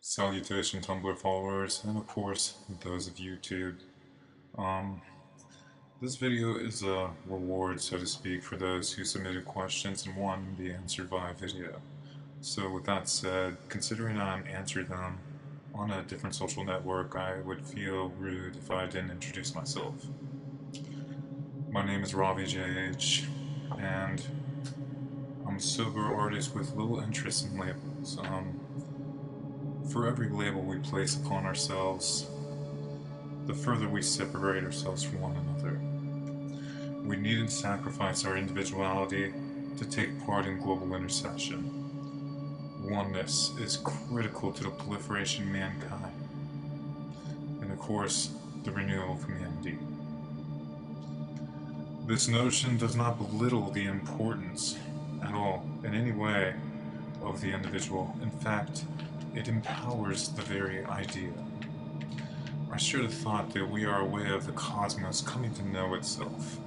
Salutation Tumblr followers, and of course, those of YouTube. Um, this video is a reward, so to speak, for those who submitted questions and wanted them to be answered via video. So with that said, considering I answered them on a different social network, I would feel rude if I didn't introduce myself. My name is Ravi J.H, and I'm a sober artist with little interest in labels. For every label we place upon ourselves, the further we separate ourselves from one another. We needn't sacrifice our individuality to take part in global intercession. Oneness is critical to the proliferation of mankind, and of course, the renewal of humanity. This notion does not belittle the importance at all, in any way, of the individual. In fact, it empowers the very idea. I should have thought that we are a way of the cosmos coming to know itself,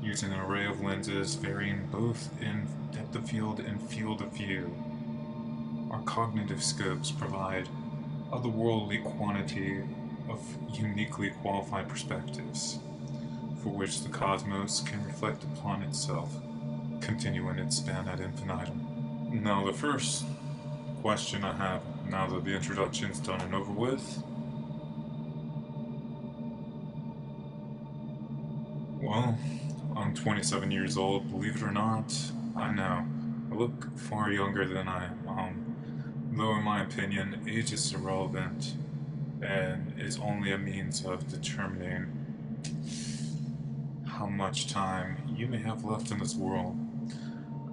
using an array of lenses varying both in depth of field and field of view. Our cognitive scopes provide otherworldly quantity of uniquely qualified perspectives, for which the cosmos can reflect upon itself, continuing its span ad infinitum. Now the first question I have, now that the introduction's done and over with, well, I'm 27 years old, believe it or not. I know, I look far younger than I am, though in my opinion, age is irrelevant and is only a means of determining how much time you may have left in this world.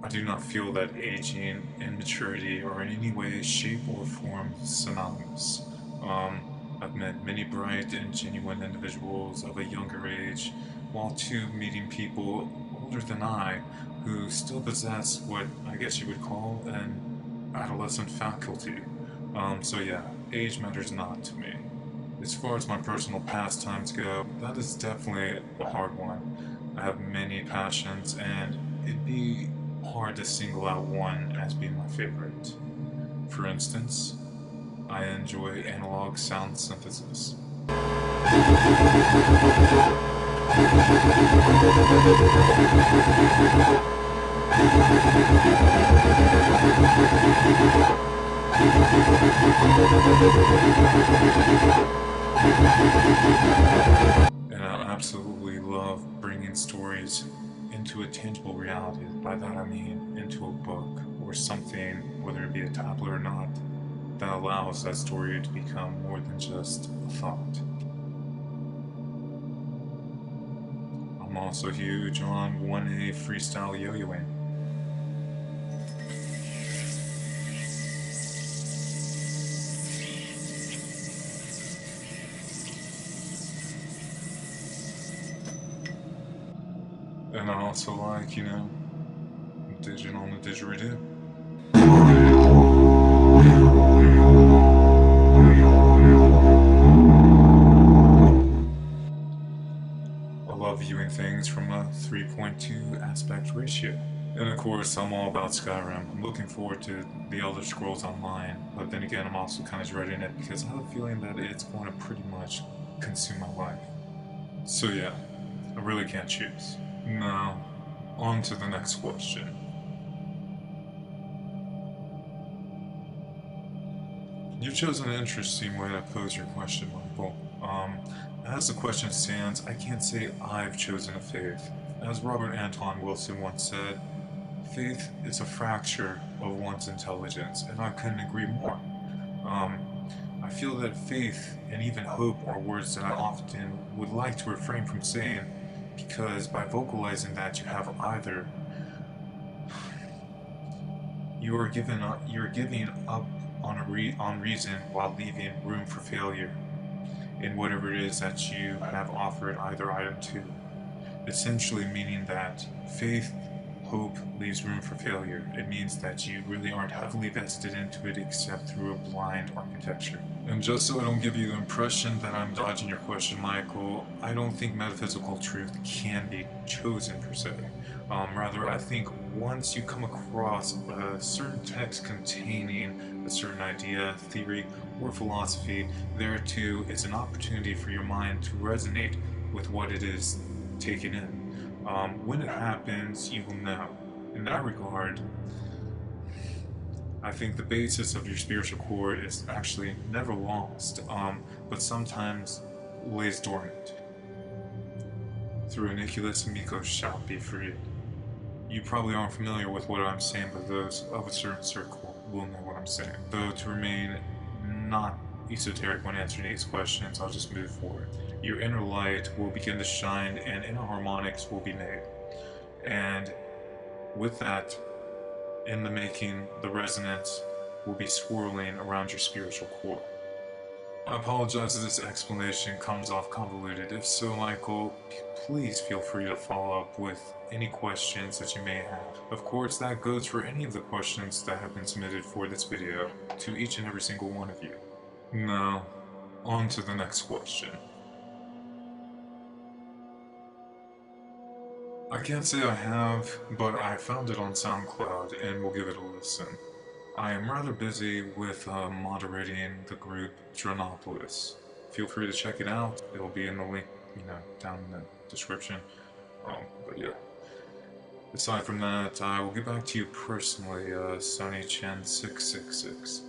I do not feel that aging and maturity are in any way, shape, or form synonymous. I've met many bright and genuine individuals of a younger age, while too meeting people older than I who still possess what I guess you would call an adolescent faculty. So yeah, age matters not to me. As far as my personal pastimes go, that is definitely a hard one. I have many passions, and it'd be hard to single out one as being my favorite. For instance, I enjoy analog sound synthesis. And I absolutely love bringing stories into a tangible reality. By that I mean into a book or something, whether it be a tablet or not, that allows that story to become more than just a thought. I'm also huge on 1A freestyle yo-yoing. And I also like, digital on the didgeridoo. I love viewing things from a 3.2 aspect ratio. And of course, I'm all about Skyrim. I'm looking forward to the Elder Scrolls Online, but then again, I'm also kind of dreading it because I have a feeling that it's going to pretty much consume my life. So yeah, I really can't choose. Now, on to the next question. You've chosen an interesting way to pose your question, Michael. As the question stands, I can't say I've chosen a faith. As Robert Anton Wilson once said, faith is a fracture of one's intelligence, and I couldn't agree more. I feel that faith and even hope are words that I often would like to refrain from saying, because by vocalizing that you have either you're giving up on reason while leaving room for failure in whatever it is that you have offered either item to. Essentially meaning that faith Hope leaves room for failure. It means that you really aren't heavily vested into it except through a blind architecture. And just so I don't give you the impression that I'm dodging your question, Michael, I don't think metaphysical truth can be chosen per se. Rather, I think once you come across a certain text containing a certain idea, theory, or philosophy, there too is an opportunity for your mind to resonate with what it is taken in. When it happens, you will know. In that regard, I think the basis of your spiritual core is actually never lost, but sometimes lays dormant. Through Aniculus amicos shall be freed. You probably aren't familiar with what I'm saying, but those of a certain circle will know what I'm saying. Though to remain not esoteric when answering these questions, I'll just move forward. Your inner light will begin to shine and inner harmonics will be made. And with that, in the making, the resonance will be swirling around your spiritual core. I apologize if this explanation comes off convoluted. If so, Michael, please feel free to follow up with any questions that you may have. Of course, that goes for any of the questions that have been submitted for this video to each and every single one of you. Now, on to the next question. I can't say I have, but I found it on SoundCloud and we'll give it a listen. I am rather busy with moderating the group Dronopolis. Feel free to check it out. It'll be in the link, down in the description. But yeah. Aside from that, I will get back to you personally, SunnyChen666.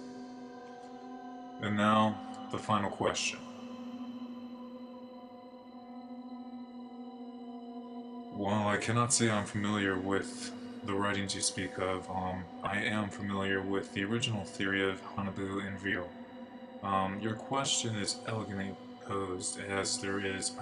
And now, the final question. While I cannot say I'm familiar with the writings you speak of, I am familiar with the original theory of Hanabu and Veal. Your question is elegantly posed, as there is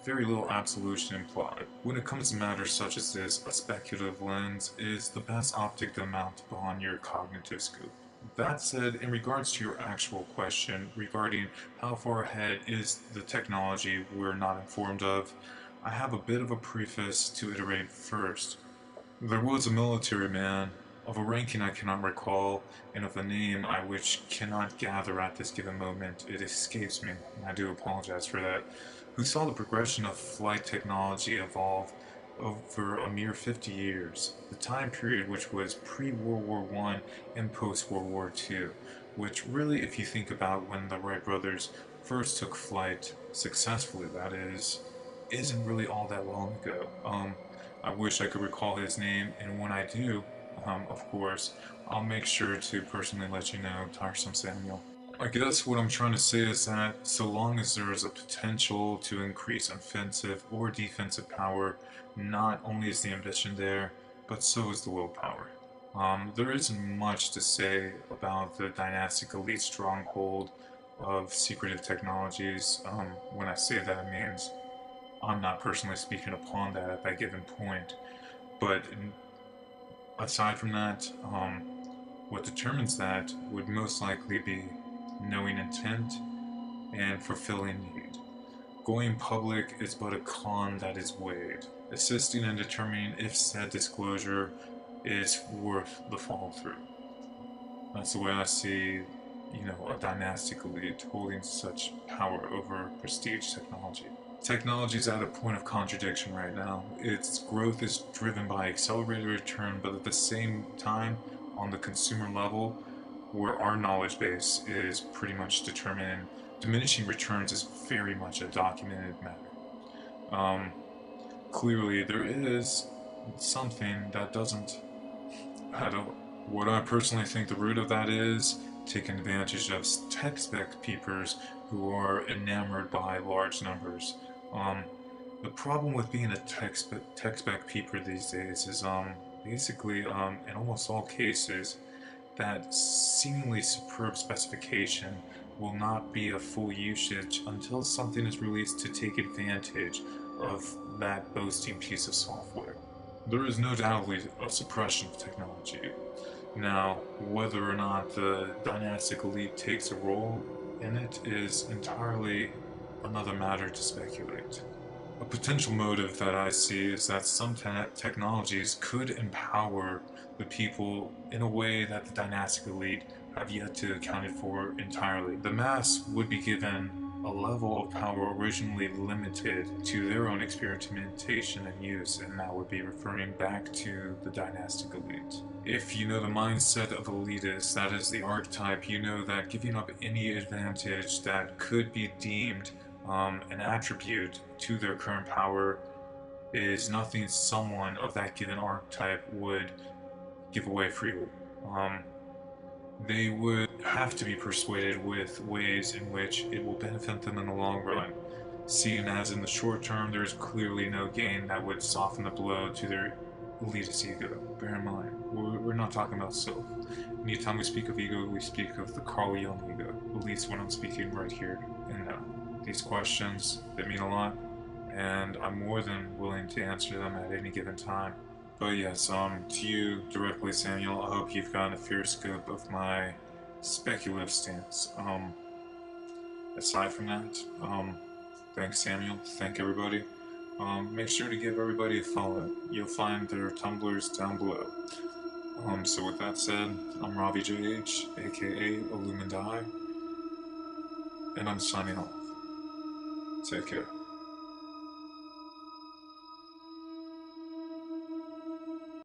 very little absolution implied. When it comes to matters such as this, a speculative lens is the best optic to mount upon your cognitive scope. That said, in regards to your actual question regarding how far ahead is the technology we're not informed of, I have a bit of a preface to iterate first. There was a military man, of a ranking I cannot recall, and of a name I which cannot gather at this given moment, it escapes me, and I do apologize for that, who saw the progression of flight technology evolve over a mere 50 years, the time period which was pre-World War I and post-World War II, which really, if you think about when the Wright brothers first took flight successfully, that is, isn't really all that long ago. I wish I could recall his name, and when I do, of course, I'll make sure to personally let you know, Tiresome Samuel. I guess what I'm trying to say is that so long as there is a potential to increase offensive or defensive power, not only is the ambition there, but so is the willpower. There isn't much to say about the dynastic elite stronghold of secretive technologies. When I say that, it means I'm not personally speaking upon that at that given point, but aside from that, what determines that would most likely be knowing intent and fulfilling need. Going public is but a con that is weighed, assisting in determining if said disclosure is worth the follow through. That's the way I see, a dynastic elite holding such power over prestige technology. Technology is at a point of contradiction right now. Its growth is driven by accelerated return, but at the same time, on the consumer level, where our knowledge base is pretty much determined, diminishing returns is very much a documented matter. Clearly, there is something that doesn't add up. What I personally think the root of that is taking advantage of tech spec peepers who are enamored by large numbers. The problem with being a tech spec peeper these days is basically, in almost all cases, that seemingly superb specification will not be a full usage until something is released to take advantage of that boasting piece of software. There is no doubtly a suppression of technology. Now, whether or not the dynastic elite takes a role in it is entirely another matter to speculate. A potential motive that I see is that some technologies could empower the people in a way that the dynastic elite have yet to account for entirely. The mass would be given a level of power originally limited to their own experimentation and use, and that would be referring back to the dynastic elite. If you know the mindset of elitists, that is the archetype, you know that giving up any advantage that could be deemed an attribute to their current power is nothing someone of that given archetype would give away freely. They would have to be persuaded with ways in which it will benefit them in the long run, seeing as in the short term there's clearly no gain that would soften the blow to their elitist ego. Bear in mind, we're not talking about self. Anytime we speak of ego, we speak of the Carl Jung ego, at least when I'm speaking right here and now. These questions, they mean a lot, and I'm more than willing to answer them at any given time. But yes, to you directly, Samuel, I hope you've gotten a fair scope of my speculative stance. Aside from that, thanks, Samuel. Thank everybody. Make sure to give everybody a follow. You'll find their Tumblrs down below. So with that said, I'm Ravi J.H, aka Illumindi, and I'm signing off. Take care.